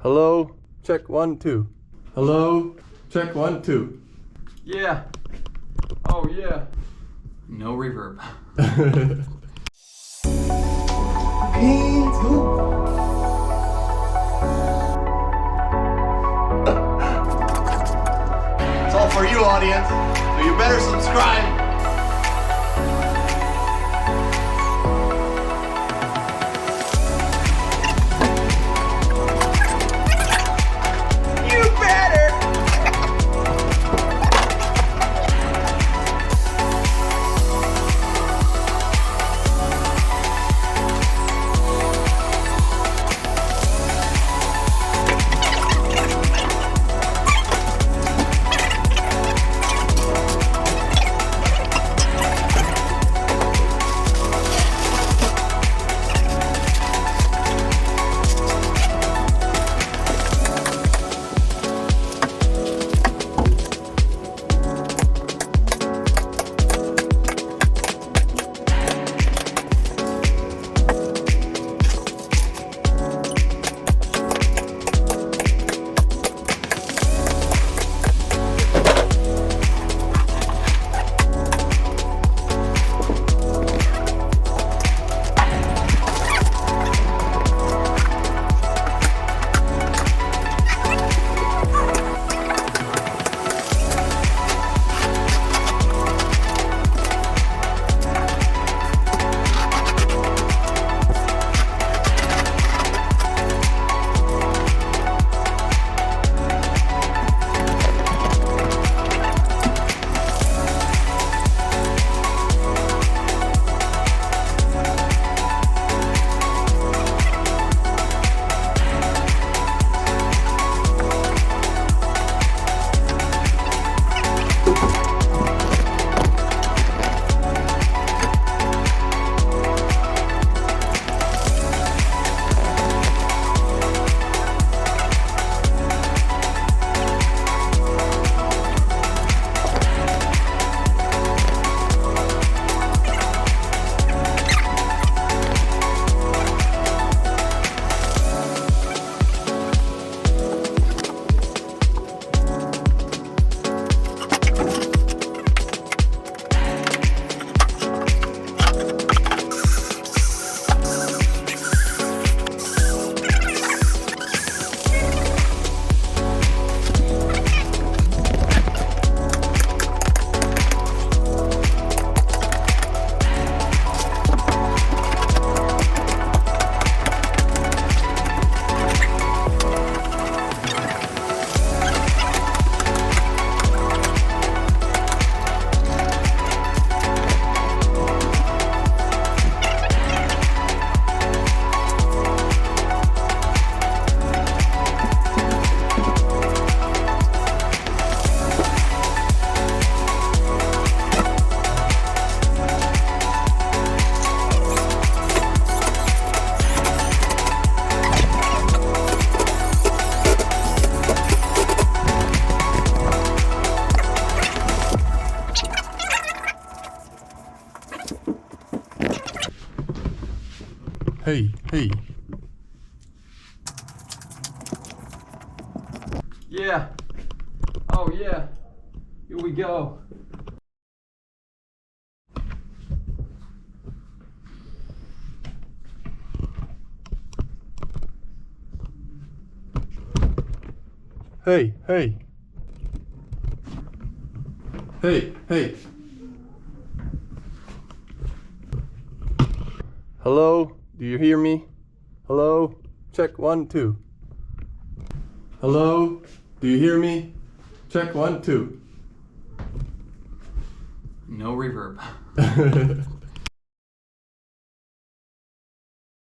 Hello, check 1 2. Hello, check 1 2. Yeah. Oh yeah. No reverb. It's all for you, audience, so you better subscribe. Hey. Yeah. Oh yeah. Here we go. Hey. Hello, do you hear me? Hello, check 1 2. Hello, do you hear me? Check 1 2. No reverb.